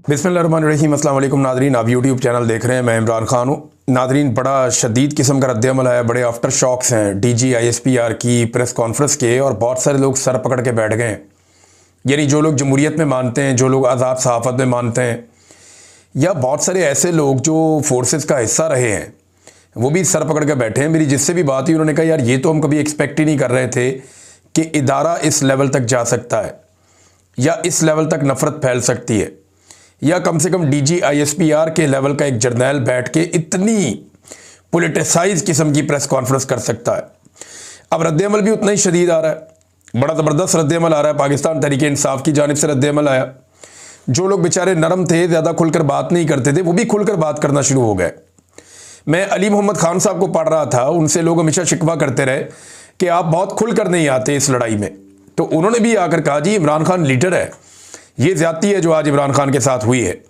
बिस्मिल्लाहिर्रहमानिर्रहीम। अस्सलाम वालेकुम नादरीन, आप यूट्यूब चैनल देख रहे हैं। मैं इमरान खान हूँ। नादरीन, बड़ा शदीद किस्म का रद्द-ए-अमल आया, बड़े आफ्टर शॉक्स हैं DG ISPR की प्रेस कॉन्फ्रेंस के, और बहुत सारे लोग सर पकड़ के बैठ गए हैं। यानी जो लोग जमहूरियत में मानते हैं, जो लोग आज़ाद सहाफ़त में मानते हैं, या बहुत सारे ऐसे लोग जो फोर्सेस का हिस्सा रहे हैं, वो भी सर पकड़ के बैठे हैं। मेरी जिससे भी बात हुई उन्होंने कहा यार ये तो हम कभी एक्सपेक्ट ही नहीं कर रहे थे कि इदारा इस लेवल तक जा सकता है या इस लेवल तक नफ़रत फैल सकती है, या कम से कम DG ISPR के लेवल का एक जर्नैल बैठ के इतनी पोलिटिसाइज किस्म की प्रेस कॉन्फ्रेंस कर सकता है। अब रद्द-ए-अमल भी उतना ही शदीद आ रहा है, बड़ा ज़बरदस्त रद्द-ए-अमल आ रहा है। पाकिस्तान तहरीक इंसाफ की जानिब से रद्द-ए-अमल आया। जो लोग बेचारे नरम थे, ज़्यादा खुलकर बात नहीं करते थे, वो भी खुलकर बात करना शुरू हो गए। मैं अली मोहम्मद खान साहब को पढ़ रहा था, उनसे लोग हमेशा शिकवा करते रहे कि आप बहुत खुलकर नहीं आते इस लड़ाई में। तो उन्होंने भी आकर कहा जी इमरान खान लीडर है, ये ज़्यादती है जो आज इमरान खान के साथ हुई है।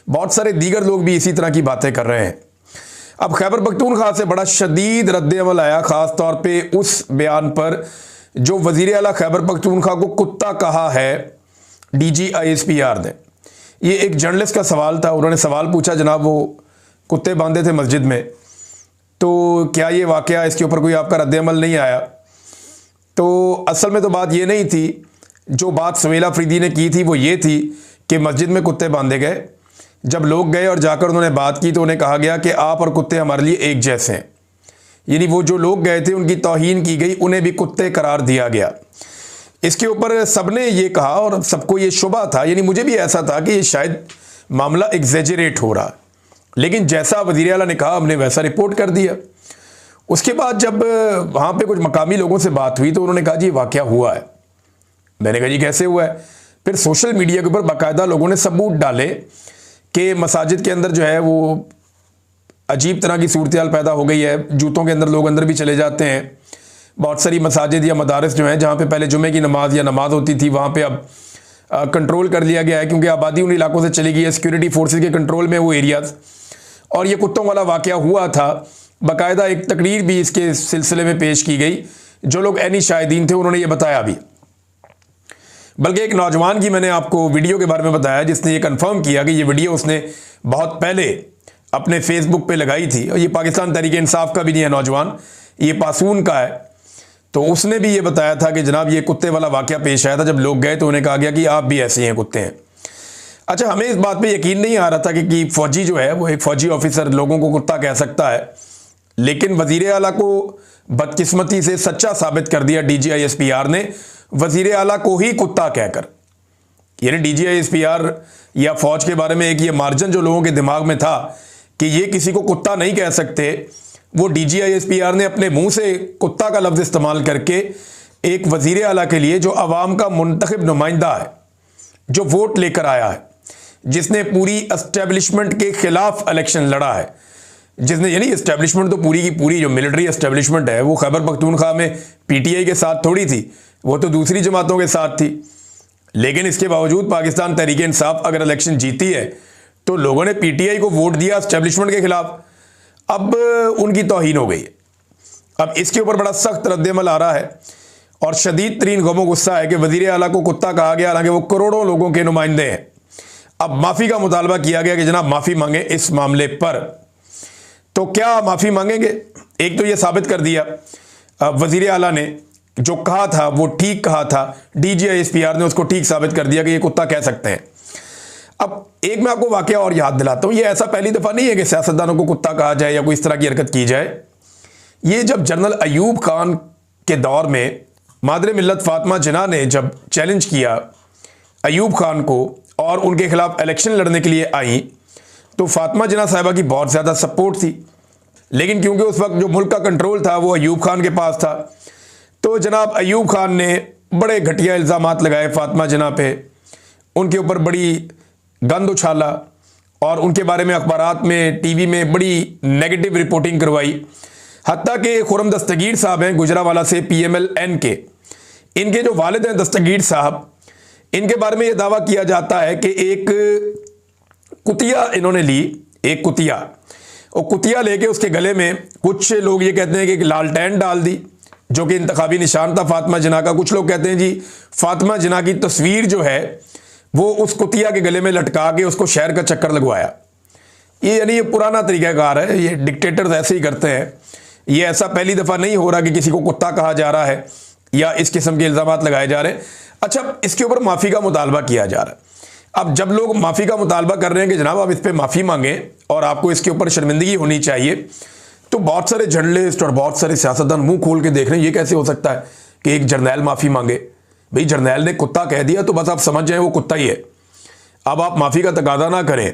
बहुत सारे दीगर लोग भी इसी तरह की बातें कर रहे हैं। अब खैबर पख्तूनख्वा से बड़ा शदीद रद्द-ए-अमल आया, ख़ास तौर पे उस बयान पर जो वज़ीर आला खैबर पख्तूनख्वा को कुत्ता कहा है DG ISPR ने। ये एक जर्नलिस्ट का सवाल था, उन्होंने सवाल पूछा, जनाब वो कुत्ते बांधे थे मस्जिद में, तो क्या ये वाक़या, इसके ऊपर कोई आपका रद्द-ए-अमल नहीं आया? तो असल में तो बात ये नहीं थी। जो बात सवेला अफरीदी ने की थी वो ये थी कि मस्जिद में कुत्ते बांधे गए। जब लोग गए और जाकर उन्होंने बात की तो उन्हें कहा गया कि आप और कुत्ते हमारे लिए एक जैसे हैं। यानी वो जो लोग गए थे उनकी तौहीन की गई, उन्हें भी कुत्ते करार दिया गया। इसके ऊपर सबने ये कहा और सबको ये शुबा था, यानी मुझे भी ऐसा था कि ये शायद मामला एग्जेजरेट हो रहा, लेकिन जैसा वज़ीर आला ने कहा हमने वैसा रिपोर्ट कर दिया। उसके बाद जब वहाँ पे कुछ मकामी लोगों से बात हुई तो उन्होंने कहा जी वाक़या हुआ है। मैंने कहा जी कैसे हुआ है? फिर सोशल मीडिया के ऊपर बाकायदा लोगों ने सबूत डाले कि मसाजिद के अंदर जो है वो अजीब तरह की सूरत हाल पैदा हो गई है। जूतों के अंदर लोग अंदर भी चले जाते हैं। बहुत सारी मसाजिद या मदारस जो हैं, जहाँ पे पहले जुमे की नमाज या नमाज होती थी, वहाँ पे अब कंट्रोल कर लिया गया है, क्योंकि आबादी उन इलाकों से चली गई है, सिक्योरिटी फोर्सेज के कंट्रोल में वो एरियाज़। और ये कुत्तों वाला वाक़या हुआ था। बाकायदा एक तकरीर भी इसके सिलसिले में पेश की गई। जो लोग ऐनी शाहिदीन थे उन्होंने ये बताया भी। बल्कि एक नौजवान की मैंने आपको वीडियो के बारे में बताया जिसने ये कंफर्म किया कि ये वीडियो उसने बहुत पहले अपने फेसबुक पे लगाई थी, और ये पाकिस्तान तहरीक इंसाफ का भी नहीं है नौजवान, ये पासून का है। तो उसने भी ये बताया था कि जनाब ये कुत्ते वाला वाक़या पेश आया था। जब लोग गए तो उन्हें कहा गया कि आप भी ऐसे हैं, कुत्ते हैं। अच्छा, हमें इस बात पे यकीन नहीं आ रहा था कि फ़ौजी जो है वो एक फ़ौजी ऑफिसर लोगों को कुत्ता कह सकता है, लेकिन वज़ीर आला को बदकिस्मती से सच्चा साबित कर दिया DG ISPR ने, वज़ीर आला को ही कुत्ता कहकर। यानी DG ISPR या फ़ौज के बारे में एक ये मार्जिन जो लोगों के दिमाग में था कि ये किसी को कुत्ता नहीं कह सकते, वो DG ISPR ने अपने मुंह से कुत्ता का लफ्ज़ इस्तेमाल करके एक वज़ीर आला के लिए जो अवाम का मुंतखब नुमाइंदा है, जो वोट लेकर आया है, जिसने पूरी एस्टेब्लिशमेंट के खिलाफ इलेक्शन लड़ा है, जिसने, यानी एस्टेब्लिशमेंट तो पूरी की पूरी जो मिलिट्री एस्टेब्लिशमेंट है वो खैबर पख्तूनख्वा में PTI के साथ थोड़ी थी, वो तो दूसरी जमातों के साथ थी। लेकिन इसके बावजूद पाकिस्तान तहरीक इंसाफ अगर इलेक्शन जीती है तो लोगों ने PTI को वोट दिया एस्टेब्लिशमेंट के खिलाफ। अब उनकी तौहीन हो गई है। अब इसके ऊपर बड़ा सख्त रद्द-ए-अमल आ रहा है और शदीद तरीन गम गुस्सा है कि वज़ीर आला को कुत्ता कहा गया, हालांकि वो करोड़ों लोगों के नुमाइंदे हैं। अब माफ़ी का मुतालबा किया गया कि जनाब माफ़ी मांगे इस मामले पर। तो क्या माफ़ी मांगेंगे? एक तो ये साबित कर दिया वज़ीर आला ने जो कहा था वो ठीक कहा था, DG ISPR ने उसको ठीक साबित कर दिया कि ये कुत्ता कह सकते हैं। अब एक मैं आपको वाक़या और याद दिलाता हूँ, ये ऐसा पहली दफ़ा नहीं है कि सियासतदानों को कुत्ता कहा जाए या कोई इस तरह की हरकत की जाए। ये जब जनरल अयूब खान के दौर में मादरे मिल्लत फातिमा जिन्ना ने जब चैलेंज किया अयूब खान को और उनके खिलाफ इलेक्शन लड़ने के लिए आई, तो फातिमा जिन्ना साहिबा की बहुत ज़्यादा सपोर्ट थी। लेकिन क्योंकि उस वक्त जो मुल्क का कंट्रोल था वो अयूब खान के पास था, तो जनाब अयूब खान ने बड़े घटिया इल्ज़ामात लगाए फातिमा जिन्ना पे, उनके ऊपर बड़ी गंद उछाला और उनके बारे में अखबारात में, TV में बड़ी नेगेटिव रिपोर्टिंग करवाई। हत्ता कि खुर्रम दस्तगीर साहब हैं गुजरावाला से PMLN के, इनके जो वालिद हैं दस्तगीर साहब, इनके बारे में ये दावा किया जाता है कि एक कुतिया इन्होंने ली, एक कुतिया, और कुतिया लेके उसके गले में कुछ लोग ये कहते हैं कि एक लालटेन डाल दी जो कि इंतखाबी निशान था फातिमा जिन्ना का। कुछ लोग कहते हैं जी फातिमा जिन्ना की तस्वीर जो है वो उस कुतिया के गले में लटका के उसको शहर का चक्कर लगवाया। ये यानी ये पुराना तरीकाकार है, ये डिक्टेटर्स ऐसे ही करते हैं। ये ऐसा पहली दफ़ा नहीं हो रहा कि किसी को कुत्ता कहा जा रहा है या इस किस्म के इल्ज़ामात लगाए जा रहे हैं। अच्छा, इसके ऊपर माफ़ी का मुतालबा किया जा रहा है। अब जब लोग माफ़ी का मुतालबा कर रहे हैं कि जनाब आप इस पर माफ़ी मांगें और आपको इसके ऊपर शर्मिंदगी होनी चाहिए, तो बहुत सारे जर्नलिस्ट और बहुत सारे सियासतदान मुंह खोल के देख रहे हैं ये कैसे हो सकता है कि एक जर्नैल माफ़ी मांगे। भाई जर्नैल ने कुत्ता कह दिया तो बस आप समझ जाएं वो कुत्ता ही है। अब आप माफ़ी का तकादा ना करें,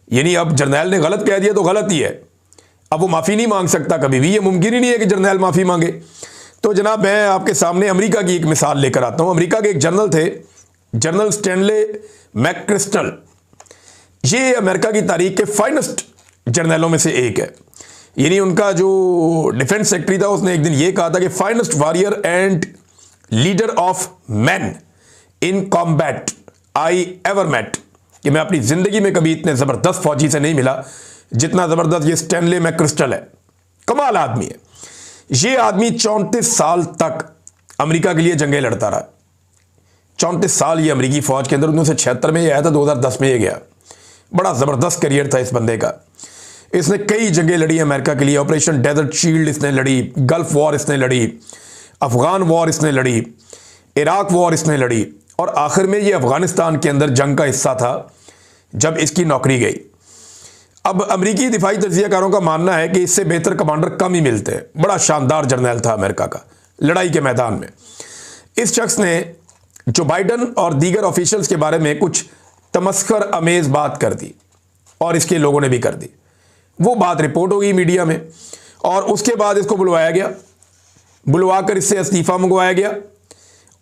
यानी अब जर्नैल ने गलत कह दिया तो गलत ही है, अब वो माफ़ी नहीं मांग सकता कभी भी। ये मुमकिन ही नहीं है कि जर्नैल माफ़ी मांगे। तो जनाब मैं आपके सामने अमेरिका की एक मिसाल लेकर आता हूँ। अमेरिका के एक जनरल थे, जनरल स्टैनले मैकक्रिस्टल। ये अमेरिका की तारीख के फाइनेस्ट जर्नैलों में से एक है। यानी उनका जो डिफेंस सेक्रेटरी था उसने एक दिन ये कहा था कि finest warrior and leader of man in combat I ever met, कि मैं अपनी जिंदगी में कभी इतने ज़बरदस्त फौजी से नहीं मिला जितना ज़बरदस्त ये स्टैनले मैकक्रिस्टल है। कमाल आदमी है ये आदमी। 34 साल तक अमेरिका के लिए जंगें लड़ता रहा। 34 साल ये अमेरिकी फ़ौज के अंदर। 1976 में ये आया था, 2010 में ये गया। बड़ा ज़बरदस्त करियर था इस बंदे का। इसने कई जंगें लड़ी अमेरिका के लिए। ऑपरेशन डेजर्ट शील्ड इसने लड़ी, गल्फ वॉर इसने लड़ी, अफ़गान वॉर इसने लड़ी, इराक वॉर इसने लड़ी, और आखिर में ये अफ़गानिस्तान के अंदर जंग का हिस्सा था जब इसकी नौकरी गई। अब अमेरिकी दिफाई तज्ज़ियाकारों का मानना है कि इससे बेहतर कमांडर कम ही मिलते हैं। बड़ा शानदार जर्नैल था अमेरिका का लड़ाई के मैदान में। इस शख्स ने जो बाइडन और दीगर ऑफिशियल्स के बारे में कुछ तमस्खर अमेज़ बात कर दी, और इसके लोगों ने भी कर दी। वो बात रिपोर्ट हो गई मीडिया में, और उसके बाद इसको बुलवाया गया, बुलवाकर इससे इस्तीफ़ा मंगवाया गया,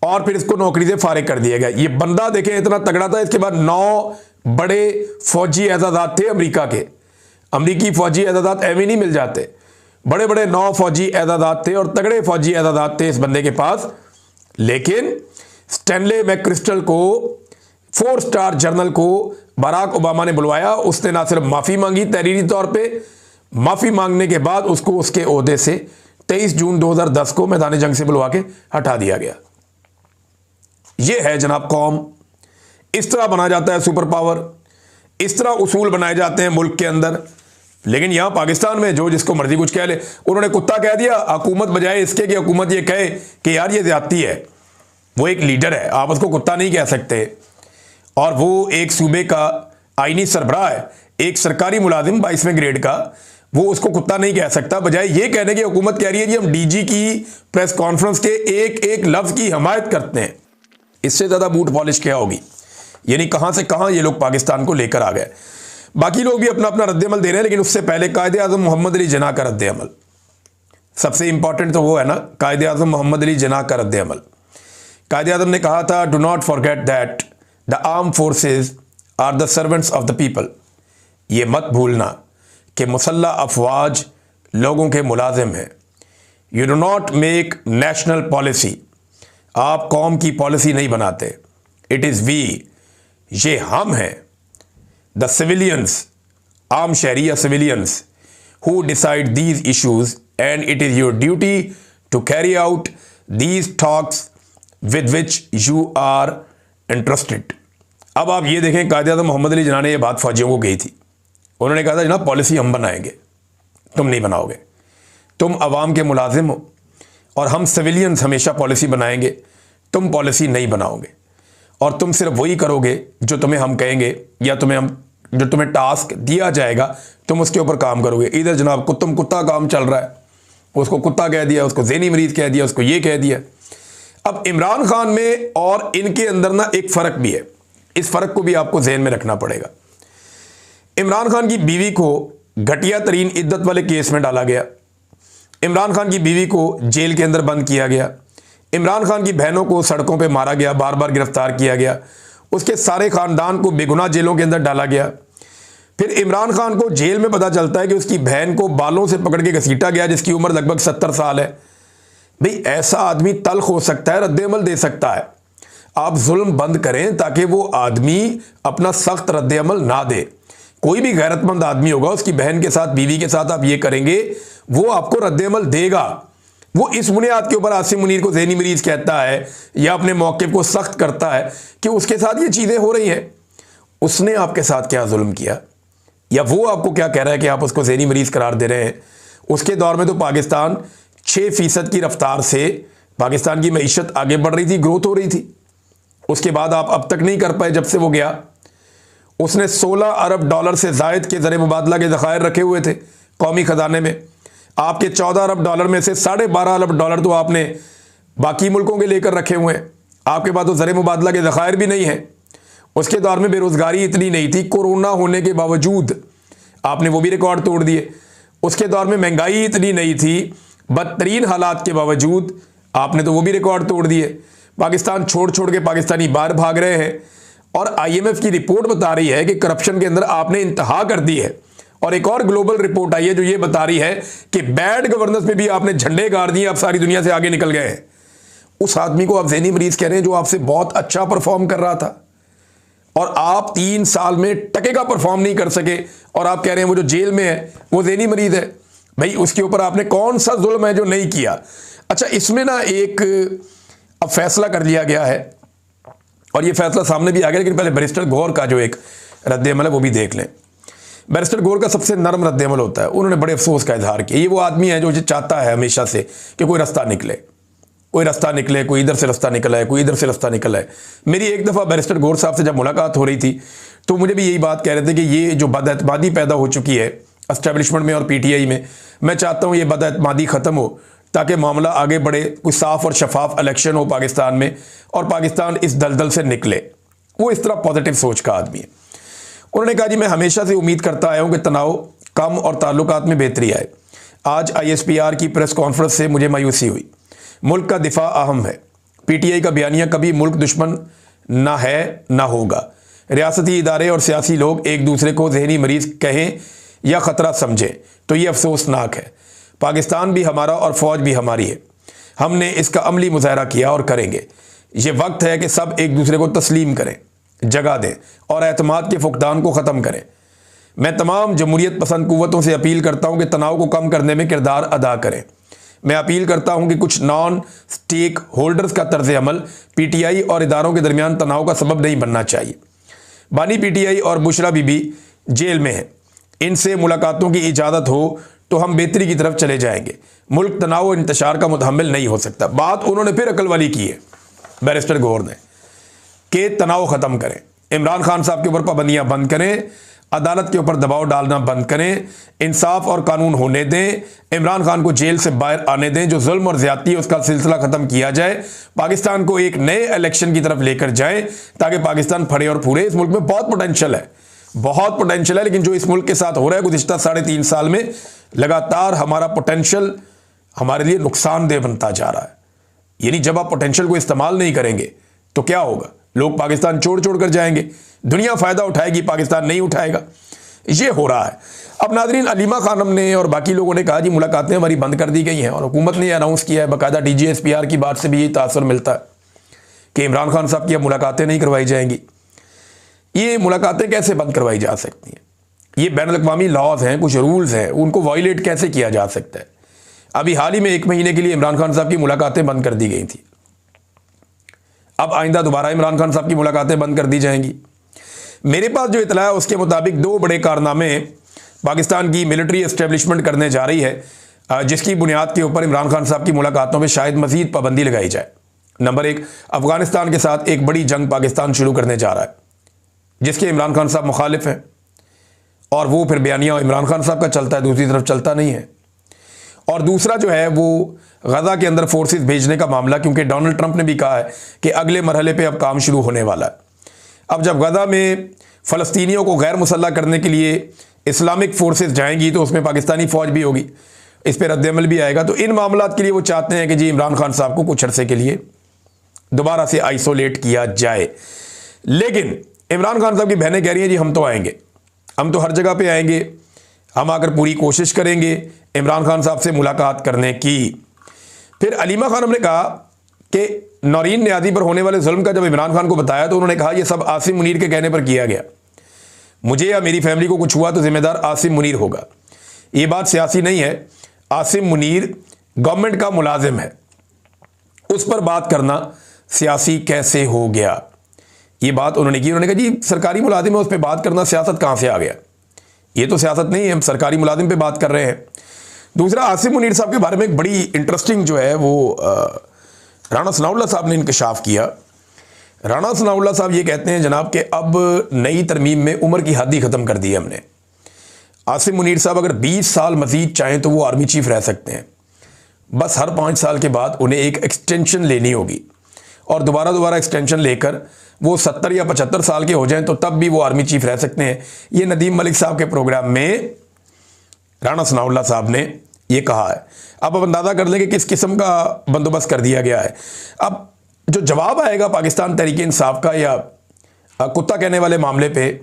और फिर इसको नौकरी से फारिग कर दिया गया। ये बंदा देखें इतना तगड़ा था। इसके बाद 9 बड़े फौजी एजाज़ात थे अमेरिका के। अमेरिकी फौजी एजाज़ात एवं नहीं मिल जाते। बड़े बड़े 9 फौजी एजाज़ात थे और तगड़े फौजी एजाज़ात थे इस बंदे के पास। लेकिन स्टैनले मैकक्रिस्टल को, 4 स्टार जनरल को बराक ओबामा ने बुलवाया। उसने ना सिर्फ माफ़ी मांगी तहरीरी तौर पे, माफ़ी मांगने के बाद उसको उसके ओहदे से 23 जून 2010 को मैदान जंग से बुलवा के हटा दिया गया। यह है जनाब कौम। इस तरह बना जाता है सुपर पावर, इस तरह उसूल बनाए जाते हैं मुल्क के अंदर। लेकिन यहां पाकिस्तान में जो जिसको मर्जी कुछ कह ले। उन्होंने कुत्ता कह दिया, हुकूमत बजाय इसके कि हुकूमत ये कहे कि यार ये ज्यादती है। वो एक लीडर है, आप उसको कुत्ता नहीं कह सकते। और वो एक सूबे का आईनी सरबराह है, एक सरकारी मुलाजिम 22वें ग्रेड का, वो उसको कुत्ता नहीं कह सकता। बजाय ये कहने की हुकूमत कह रही है जी हम डीजी की प्रेस कॉन्फ्रेंस के एक एक लफ्ज की हिमायत करते हैं। इससे ज्यादा बूट पॉलिश क्या होगी। यानी कहां से कहां ये लोग पाकिस्तान को लेकर आ गए। बाकी लोग भी अपना अपना रद्द-ए-अमल दे रहे हैं, लेकिन उससे पहले कायदे आज़म मोहम्मद अली जिन्ना का रद्द-ए-अमल सबसे इंपॉर्टेंट तो वो है ना। कायदे आज़म मोहम्मद अली जिन्ना का रद्द-ए-अमल। कायदे आज़म ने कहा था, do not forget that the arm forces are the servants of the people. ये मत भूलना कि मुसल्लह अफवाज लोगों के मुलाजिम हैं। You do not make national policy. आप कौम की पॉलिसी नहीं बनाते। इट इज़ वी, ये हम हैं, द सिविलियंस, आम शहरी या civilians, who decide these issues, and it is your duty to carry out these talks with which you are interested. अब आप ये देखें, कायदे आज़म मोहम्मद अली जिन्ना ने यह बात फौजियों को कही थी। उन्होंने कहा था जनाब पॉलिसी हम बनाएंगे, तुम नहीं बनाओगे। तुम अवाम के मुलाजिम हो और हम सिविलियंस हमेशा पॉलिसी बनाएंगे, तुम पॉलिसी नहीं बनाओगे। और तुम सिर्फ वही करोगे जो तुम्हें हम कहेंगे, या जो तुम्हें टास्क दिया जाएगा तुम उसके ऊपर काम करोगे। इधर जनाब तुम कुत्ता काम चल रहा है, उसको कुत्ता कह दिया, उसको ज़हनी मरीज कह दिया, उसको ये कह दिया। अब इमरान खान में और इनके अंदर ना एक फ़र्क भी है। इस फ़र्क को भी आपको जहन में रखना पड़ेगा। इमरान खान की बीवी को घटिया तरीन इद्दत वाले केस में डाला गया। इमरान खान की बीवी को जेल के अंदर बंद किया गया। इमरान खान की बहनों को सड़कों पे मारा गया, बार बार गिरफ्तार किया गया। उसके सारे ख़ानदान को बेगुनाह जेलों के अंदर डाला गया। फिर इमरान खान को जेल में पता चलता है कि उसकी बहन को बालों से पकड़ के घसीटा गया, जिसकी उम्र लगभग 70 साल है। भाई ऐसा आदमी तल्ख हो सकता है, रद्द-ए-अमल दे सकता है। आप जुल्म बंद करें ताकि वो आदमी अपना सख्त रद्द-ए-अमल ना दे। कोई भी गैरतमंद आदमी होगा, उसकी बहन के साथ, बीवी के साथ आप ये करेंगे, वो आपको रद्द-ए-अमल देगा। वो इस बुनियाद के ऊपर आसिम मुनीर को ज़हनी मरीज कहता है या अपने मौक़िफ़ को सख्त करता है कि उसके साथ ये चीज़ें हो रही हैं। उसने आपके साथ क्या जुल्म किया, या वो आपको क्या कह रहा है कि आप उसको ज़हनी मरीज करार दे रहे हैं? उसके दौर में तो पाकिस्तान 6% की रफ्तार से पाकिस्तान की मईशत आगे बढ़ रही थी, ग्रोथ हो रही थी। उसके बाद आप अब तक नहीं कर पाए जब से वो गया। उसने 16 अरब डॉलर से ज़ायद के ज़र मुबादला के ज़खायर रखे हुए थे कौमी ख़जाने में। आपके 14 अरब डॉलर में से 12.5 अरब डॉलर तो आपने बाकी मुल्कों के लेकर रखे हुए हैं। आपके पास तो ज़र मुबादला के ज़खायर भी नहीं हैं। उसके दौर में बेरोज़गारी इतनी नहीं थी, कोरोना होने के बावजूद आपने वो भी रिकॉर्ड तोड़ दिए। उसके दौर में महंगाई इतनी नहीं थी, बदतरीन हालात के बावजूद आपने तो वो भी रिकॉर्ड तोड़ दिए। पाकिस्तान छोड़ छोड़ के पाकिस्तानी बाहर भाग रहे हैं, और IMF की रिपोर्ट बता रही है कि करप्शन के अंदर आपने इंतहा कर दी है। और एक और ग्लोबल रिपोर्ट आई है जो ये बता रही है कि बैड गवर्नेंस में भी आपने झंडे गाड़ दिए, आप सारी दुनिया से आगे निकल गए हैं। उस आदमी को आप ज़हनी मरीज कह रहे हैं जो आपसे बहुत अच्छा परफॉर्म कर रहा था, और आप 3 साल में टके का परफॉर्म नहीं कर सके, और आप कह रहे हैं वो जो जेल में है वो ज़हनी मरीज है। भाई उसके ऊपर आपने कौन सा जुल्म है जो नहीं किया? अच्छा, इसमें ना एक अब फैसला कर लिया गया है, और ये फैसला सामने भी आ गया, लेकिन पहले बैरिस्टर गौर का जो एक रद्द-ए-अमल है वो भी देख लें। बैरिस्टर गौर का सबसे नरम रद्द-ए-अमल होता है। उन्होंने बड़े अफसोस का इजहार किया। ये वो आदमी है जो चाहता है हमेशा से कि कोई रास्ता निकले, कोई रास्ता निकले, कोई इधर से रास्ता निकला है, कोई इधर से रास्ता निकला है। मेरी एक दफ़ा बैरिस्टर गौर साहब से जब मुलाकात हो रही थी तो मुझे भी यही बात कह रहे थे कि ये जो बदअतमादी पैदा हो चुकी है एस्टेब्लिशमेंट में और PTI में, मैं चाहता हूँ ये बदअतमादी ख़त्म हो ताकि मामला आगे बढ़े, कोई साफ़ और शफाफ इलेक्शन हो पाकिस्तान में, और पाकिस्तान इस दलदल से निकले। वो इस तरह पॉजिटिव सोच का आदमी है। उन्होंने कहा जी मैं हमेशा से उम्मीद करता आया हूँ कि तनाव कम और ताल्लुकात में बेहतरी आए। आज ISPR की प्रेस कॉन्फ्रेंस से मुझे मायूसी हुई। मुल्क का दिफा अहम है। PTI का बयानिया कभी मुल्क दुश्मन ना है ना होगा। रियासती इदारे और सियासी लोग एक दूसरे को ज़हनी मरीज कहें या ख़तरा समझें तो ये अफसोसनाक है। पाकिस्तान भी हमारा और फ़ौज भी हमारी है। हमने इसका अमली मुज़ाहरा किया और करेंगे। ये वक्त है कि सब एक दूसरे को तस्लीम करें, जगह दें और एतमाद के फुकदान को ख़त्म करें। मैं तमाम जमहूरियत पसंद कुव्वतों से अपील करता हूँ कि तनाव को कम करने में किरदार अदा करें। मैं अपील करता हूँ कि कुछ नॉन स्टेक होल्डर्स का तर्ज अमल PTI और इदारों के दरमियान तनाव का सबब नहीं बनना चाहिए। बानी PTI और बुशरा बीबी जेल में हैं। इनसे मुलाकातों की इजाज़त हो तो हम बेहतरी की तरफ चले जाएंगे। मुल्क तनाव और इंतशार का मुतहम्मिल नहीं हो सकता। बात उन्होंने फिर अकल वाली की है बैरिस्टर गौर ने कि तनाव ख़त्म करें, इमरान खान साहब के ऊपर पाबंदियाँ बंद करें, अदालत के ऊपर दबाव डालना बंद करें, इंसाफ और कानून होने दें, इमरान खान को जेल से बाहर आने दें, जो जुल्म और ज़्यादती है उसका सिलसिला ख़त्म किया जाए, पाकिस्तान को एक नए इलेक्शन की तरफ लेकर जाएं ताकि पाकिस्तान फड़े और फूले। इस मुल्क में बहुत पोटेंशियल है, बहुत पोटेंशियल है, लेकिन जो इस मुल्क के साथ हो रहा है गुज़िश्ता 3.5 साल में लगातार हमारा पोटेंशियल हमारे लिए नुकसानदेह बनता जा रहा है। यानी जब आप पोटेंशियल को इस्तेमाल नहीं करेंगे तो क्या होगा? लोग पाकिस्तान छोड़ छोड़ कर जाएंगे, दुनिया फ़ायदा उठाएगी, पाकिस्तान नहीं उठाएगा। ये हो रहा है। अब नाज़रीन, अलीमा खानम ने और बाकी लोगों ने कहा जी मुलाकातें हमारी बंद कर दी गई हैं, और हुकूमत ने अनाउंस किया है, बाकायदा DGSPR की बात से भी यही तासर मिलता है कि इमरान खान साहब की अब मुलाकातें नहीं करवाई जाएंगी। ये मुलाकातें कैसे बंद करवाई जा सकती हैं? ये बैनुल-अक़वामी लॉज हैं, कुछ रूल्स हैं, उनको वायलेट कैसे किया जा सकता है? अभी हाल ही में 1 महीने के लिए इमरान खान साहब की मुलाकातें बंद कर दी गई थी। अब आइंदा दोबारा इमरान खान साहब की मुलाकातें बंद कर दी जाएंगी। मेरे पास जो इतला है उसके मुताबिक 2 बड़े कारनामे पाकिस्तान की मिलिट्री एस्टेब्लिशमेंट करने जा रही है, जिसकी बुनियाद के ऊपर इमरान खान साहब की मुलाकातों में शायद मज़ीद पाबंदी लगाई जाए। नंबर 1, अफगानिस्तान के साथ एक बड़ी जंग पाकिस्तान शुरू करने जा रहा है, जिसके इमरान खान साहब मुखालिफ हैं, और वो फिर बयानिया इमरान खान साहब का चलता है, दूसरी तरफ चलता नहीं है। और दूसरा जो है वो गज़ा के अंदर फोर्सेस भेजने का मामला, क्योंकि डोनाल्ड ट्रंप ने भी कहा है कि अगले मरहले पे अब काम शुरू होने वाला है। अब जब गज़ा में फ़लस्तीनियों को गैर मुसल्लह करने के लिए इस्लामिक फोर्सेस जाएंगी तो उसमें पाकिस्तानी फ़ौज भी होगी, इस पर रद्द-ए-अमल भी आएगा। तो इन मामलात के लिए वो चाहते हैं कि जी इमरान खान साहब को कुछ अरसे के लिए दोबारा से आइसोलेट किया जाए। लेकिन इमरान खान साहब की बहनें कह रही हैं जी हम तो आएंगे, हम तो हर जगह पर आएंगे, हम आकर पूरी कोशिश करेंगे इमरान खान साहब से मुलाकात करने की। फिर अलीमा खानम ने कहा कि नौरीन न्याजी पर होने वाले जुल्म का जब इमरान खान को बताया तो उन्होंने कहा यह सब आसिम मुनीर के कहने पर किया गया, मुझे या मेरी फैमिली को कुछ हुआ तो जिम्मेदार आसिम मुनीर होगा। ये बात सियासी नहीं है। आसिम मुनीर गवर्नमेंट का मुलाजिम है, उस पर बात करना सियासी कैसे हो गया? ये बात उन्होंने की। उन्होंने कहा जी सरकारी मुलाजिम है, उस पर बात करना सियासत कहाँ से आ गया? ये तो सियासत नहीं है, हम सरकारी मुलाजिम पे बात कर रहे हैं। दूसरा, आसिम मुनीर साहब के बारे में एक बड़ी इंटरेस्टिंग जो है वो राणा सनाउल्लाह साहब ने इंकशाफ किया। राणा सनाउल्लाह साहब ये कहते हैं जनाब कि अब नई तरमीम में उम्र की हद ही ख़त्म कर दी है हमने। आसिम मुनीर साहब अगर 20 साल मजीद चाहें तो वो आर्मी चीफ रह सकते हैं, बस हर 5 साल के बाद उन्हें एक एक्सटेंशन लेनी होगी और दोबारा एक्सटेंशन लेकर वो 70 या 75 साल के हो जाएं तो तब भी वो आर्मी चीफ रह सकते हैं। ये नदीम मलिक साहब के प्रोग्राम में राणा सनाउल्लाह साहब ने ये कहा है। अब अंदाज़ा कर लें कि किस किस्म का बंदोबस्त कर दिया गया है। अब जो जवाब आएगा पाकिस्तान तहरीक इंसाफ का या कुत्ता कहने वाले मामले पे,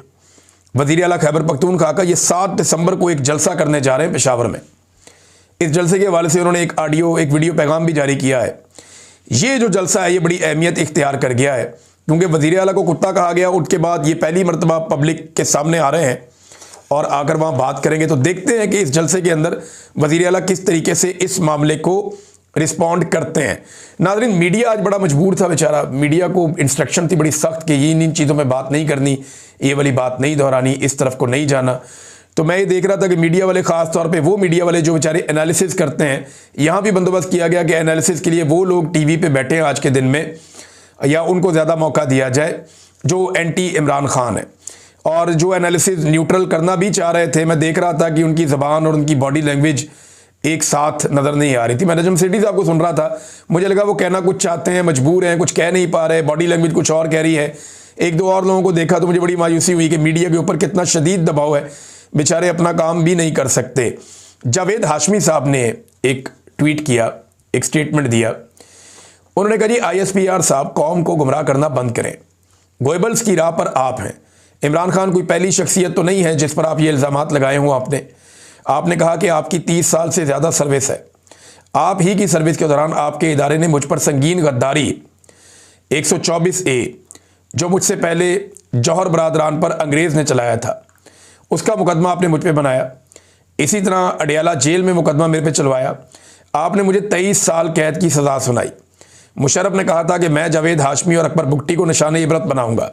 वज़ीर आला खैबर पख्तूनख्वा का ये 7 दिसंबर को एक जलसा करने जा रहे हैं पेशावर में। इस जलसे के हवाले से उन्होंने एक वीडियो पैगाम भी जारी किया है। ये जो जलसा है ये बड़ी अहमियत इख्तियार कर गया है क्योंकि वज़ीर आला को कुत्ता कहा गया, उसके बाद ये पहली मरतबा पब्लिक के सामने आ रहे हैं और आकर वहाँ बात करेंगे। तो देखते हैं कि इस जलसे के अंदर वज़ीर आला किस तरीके से इस मामले को रिस्पॉन्ड करते हैं। नाज़रीन, मीडिया आज बड़ा मजबूर था बेचारा। मीडिया को इंस्ट्रक्शन थी बड़ी सख्त कि ये इन चीज़ों में बात नहीं करनी, ये वाली बात नहीं दोहरानी, इस तरफ को नहीं जाना। तो मैं ये देख रहा था कि मीडिया वाले, ख़ास तौर पे वो मीडिया वाले जो बेचारे एनालिसिस करते हैं, यहाँ भी बंदोबस्त किया गया कि एनालिसिस के लिए वो लोग टीवी पे बैठे हैं आज के दिन में, या उनको ज़्यादा मौका दिया जाए जो एंटी इमरान खान है। और जो एनालिसिस न्यूट्रल करना भी चाह रहे थे, मैं देख रहा था कि उनकी ज़बान और उनकी बॉडी लैंग्वेज एक साथ नज़र नहीं आ रही थी। मैं नजम सेठी साहब को सुन रहा था, मुझे लगा वो कहना कुछ चाहते हैं, मजबूर हैं, कुछ कह नहीं पा रहे, बॉडी लैंग्वेज कुछ और कह रही है। एक दो और लोगों को देखा तो मुझे बड़ी मायूसी हुई कि मीडिया के ऊपर कितना शदीद दबाव है, बेचारे अपना काम भी नहीं कर सकते। जावेद हाशमी साहब ने एक ट्वीट किया, एक स्टेटमेंट दिया। उन्होंने कहा जी ISPR साहब कौम को गुमराह करना बंद करें, गोएबल्स की राह पर आप हैं। इमरान खान कोई पहली शख्सियत तो नहीं है जिस पर आप ये इल्ज़ामात लगाए हों। आपने कहा कि आपकी 30 साल से ज़्यादा सर्विस है। आप ही की सर्विस के दौरान आपके इदारे ने मुझ पर संगीन गद्दारी 124A जो मुझसे पहले जौहर बरादरान पर अंग्रेज़ ने चलाया था, उसका मुकदमा आपने मुझ पर बनाया। इसी तरह अडियाला जेल में मुकदमा मेरे पे चलवाया। आपने मुझे 23 साल कैद की सज़ा सुनाई। मुशर्रफ ने कहा था कि मैं जावेद हाशमी और अकबर बुट्टी को निशाने इबरत बनाऊंगा।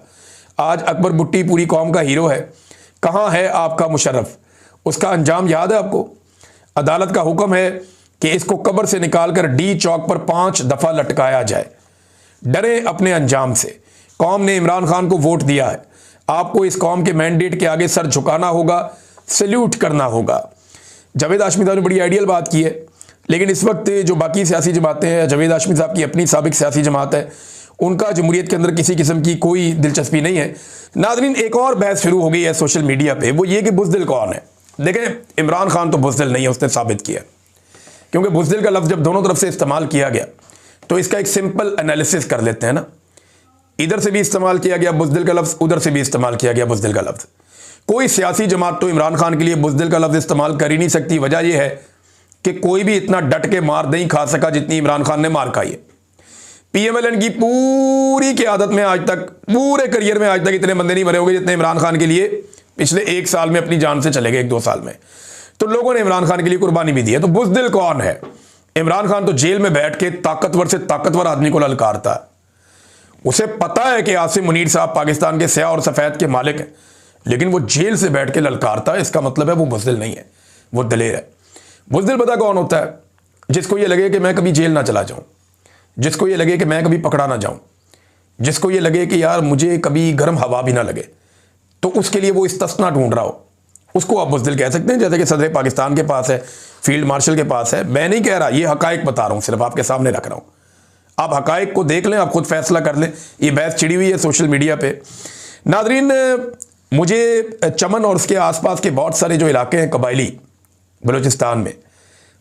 आज अकबर बुट्टी पूरी कौम का हीरो है। कहाँ है आपका मुशर्रफ? उसका अंजाम याद है आपको? अदालत का हुक्म है कि इसको कब्र से निकालकर D चौक पर 5 दफ़ा लटकाया जाए। डरे अपने अंजाम से। कौम ने इमरान खान को वोट दिया है, आपको इस कौम के मैंडेट के आगे सर झुकाना होगा, सल्यूट करना होगा। जावेद हाशमी साहब ने बड़ी आइडियल बात की है, लेकिन इस वक्त जो बाकी सियासी जमातें हैं, जावेद हाशमी साहब की अपनी साबिक सियासी जमात है, उनका जमहूरियत के अंदर किसी किस्म की कोई दिलचस्पी नहीं है। नाज़रीन, एक और बहस शुरू हो गई है सोशल मीडिया पे, वो ये कि बुज़दिल कौन है। देखें, इमरान खान तो बुज़दिल नहीं है, उसने साबित किया। क्योंकि बुज़दिल का लफ्ज़ जब दोनों तरफ से इस्तेमाल किया गया तो इसका एक सिंपल एनालिसिस कर लेते हैं ना। इधर से भी इस्तेमाल किया गया बुज़दिल का लफ्ज़, उधर से भी इस्तेमाल किया गया बुज़दिल का लफ्ज़। कोई सियासी जमात तो इमरान खान के लिए बुज़दिल का लफ्ज़ इस्तेमाल कर ही नहीं सकती। वजह यह है कि कोई भी इतना डट के मार नहीं खा सका जितनी इमरान खान ने मार खाई है। PMLN की पूरी क़यादत में आज तक, पूरे करियर में आज तक इतने बंदे नहीं मरे होंगे जितने इमरान खान के लिए पिछले 1 साल में अपनी जान से चले गए, 1-2 साल में। तो लोगों ने इमरान खान के लिए कुर्बानी भी दी है। तो बुज़दिल कौन है? इमरान खान तो जेल में बैठ के ताकतवर से ताकतवर आदमी को ललकारता है। उसे पता है कि आसिम मुनीर साहब पाकिस्तान के स्याह और सफ़ेद के मालिक हैं, लेकिन वो जेल से बैठ के ललकारता है। इसका मतलब है वो बुज़दिल नहीं है, वो दलेर है। बुज़दिल पता कौन होता है? जिसको ये लगे कि मैं कभी जेल ना चला जाऊं, जिसको ये लगे कि मैं कभी पकड़ा ना जाऊं, जिसको ये लगे कि यार मुझे कभी गर्म हवा भी ना लगे, तो उसके लिए वो इस्तिस्ना ढूंढ रहा हो, उसको आप बुज़दिल कह सकते हैं। जैसे कि सदर पाकिस्तान के पास है, फील्ड मार्शल के पास है। मैं नहीं कह रहा, ये हकायक बता रहा हूँ, सिर्फ आपके सामने रख रहा हूँ। आप हकायक को देख लें, आप खुद फैसला कर लें। ये बहस छिड़ी हुई है सोशल मीडिया पे। नादरीन, मुझे चमन और उसके आसपास के बहुत सारे जो इलाके हैं कबायली बलूचिस्तान में,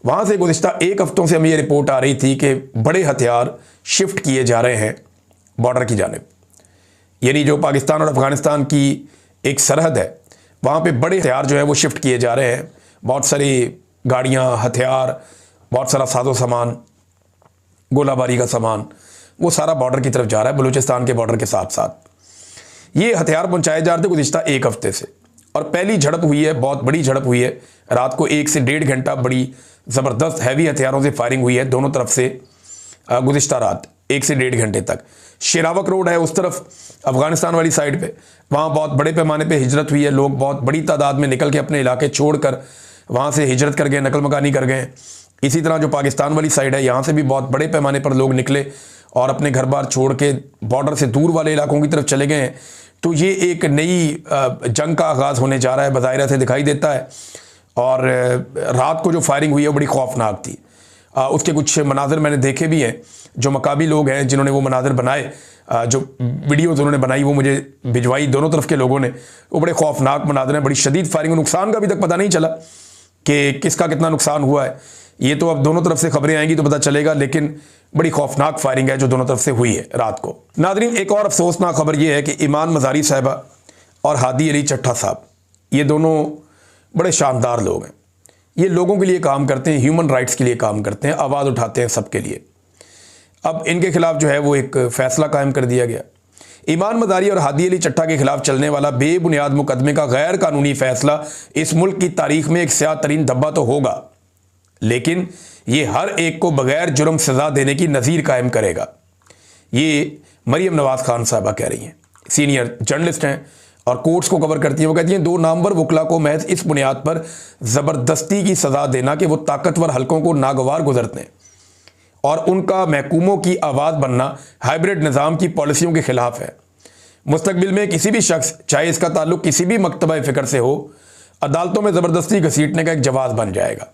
वहाँ से गुज़िश्ता 1 हफ्तों से हमें ये रिपोर्ट आ रही थी कि बड़े हथियार शिफ्ट किए जा रहे हैं बॉर्डर की जानिब। यानी जो पाकिस्तान और अफ़गानिस्तान की एक सरहद है, वहाँ पे बड़े हथियार जो है वो शिफ्ट किए जा रहे हैं। बहुत सारी गाड़ियाँ, हथियार, बहुत सारा साजो सामान, गोलाबारी का सामान, वो सारा बॉर्डर की तरफ जा रहा है, बलूचिस्तान के बॉर्डर के साथ साथ। ये हथियार पहुँचाए जा रहे थे गुज़िश्ता 1 हफ्ते से। और पहली झड़प हुई है, बहुत बड़ी झड़प हुई है रात को 1 से 1.5 घंटा बड़ी ज़बरदस्त हैवी हथियारों से फायरिंग हुई है दोनों तरफ से गुज़िश्ता रात 1 से 1.5 घंटे तक। शेरावक रोड है उस तरफ अफ़गानिस्तान वाली साइड पे, वहाँ बहुत बड़े पैमाने पे हिजरत हुई है। लोग बहुत बड़ी तादाद में निकल के अपने इलाके छोड़कर वहाँ से हिजरत कर गए, नकल मकानी कर गए। इसी तरह जो पाकिस्तान वाली साइड है, यहाँ से भी बहुत बड़े पैमाने पर लोग निकले और अपने घर बार छोड़ के बॉर्डर से दूर वाले इलाकों की तरफ चले गए हैं। तो ये एक नई जंग का आगाज़ होने जा रहा है, बज़ाहिर ऐसे दिखाई देता है। और रात को जो फायरिंग हुई है वो बड़ी खौफनाक थी। उसके कुछ मनाजिर मैंने देखे भी हैं, जो मकामी लोग हैं जिन्होंने वो मनाजिर बनाए, जो वीडियोज़ उन्होंने बनाई वो मुझे भिजवाई दोनों तरफ के लोगों ने, वो बड़े खौफनाक मनाजिर हैं। बड़ी शदीद फायरिंग, नुकसान का अभी तक पता नहीं चला कि किसका कितना नुकसान हुआ है। ये तो अब दोनों तरफ से खबरें आएंगी तो पता चलेगा, लेकिन बड़ी खौफनाक फायरिंग है जो दोनों तरफ से हुई है रात को। नाज़रीन, एक और अफसोसनाक खबर ये है कि ईमान मज़ारी साहिबा और हादी अली चट्टा साहब, ये दोनों बड़े शानदार लोग हैं। ये लोगों के लिए काम करते हैं, ह्यूमन राइट्स के लिए काम करते हैं, आवाज़ उठाते हैं सबके लिए। अब इनके खिलाफ जो है वो एक फ़ैसला कायम कर दिया गया। ईमान मज़ारी और हादी अली चट्टा के खिलाफ चलने वाला बेबुनियाद मुकदमे का गैर कानूनी फ़ैसला इस मुल्क की तारीख में एक स्याह तरीन धब्बा तो होगा, लेकिन ये हर एक को बगैर जुर्म सज़ा देने की नज़ीर कायम करेगा। ये मरियम नवाज़ खान साहबा कह रही हैं, सीनियर जर्नलिस्ट हैं और कोर्ट्स को कवर करती हैं। वो कहती हैं 2 नामवर वकला को महज इस बुनियाद पर ज़बरदस्ती की सज़ा देना कि वो ताकतवर हलकों को नागवार गुजरते हैं और उनका महकूमों की आवाज़ बनना हाइब्रिड निज़ाम की पॉलिसियों के ख़िलाफ़ है। मुस्तकबिल में किसी भी शख्स, चाहे इसका ताल्लुक किसी भी मकतबा फ़िक्र से हो, अदालतों में ज़बरदस्ती घसीटने का एक जवाज़ बन जाएगा।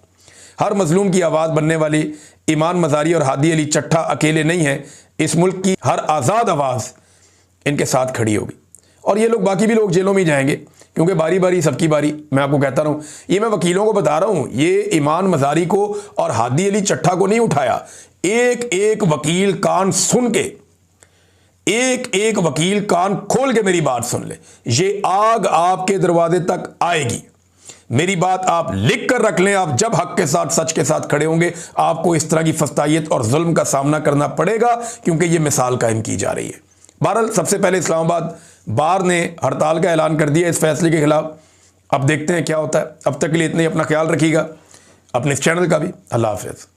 हर मजलूम की आवाज़ बनने वाली ईमान मज़ारी और हादी अली चट्टा अकेले नहीं हैं। इस मुल्क की हर आज़ाद आवाज़ इनके साथ खड़ी होगी और ये लोग, बाकी भी लोग जेलों में ही जाएंगे, क्योंकि बारी बारी सबकी बारी। मैं आपको कहता रहूँ, ये मैं वकीलों को बता रहा हूँ, ये ईमान मज़ारी को और हादी अली चट्टा को नहीं उठाया। एक एक वकील कान सुन के, एक एक वकील कान खोल के मेरी बात सुन ले। ये आग आपके दरवाजे तक आएगी। मेरी बात आप लिख कर रख लें। आप जब हक के साथ, सच के साथ खड़े होंगे, आपको इस तरह की फस्तायत और जुल्म का सामना करना पड़ेगा, क्योंकि ये मिसाल कायम की जा रही है। बहरहाल, सबसे पहले इस्लामाबाद बार ने हड़ताल का ऐलान कर दिया इस फैसले के खिलाफ। अब देखते हैं क्या होता है। अब तक के लिए इतना ही। अपना ख्याल रखिएगा, अपने इस चैनल का भी। अल्लाह हाफ़िज़।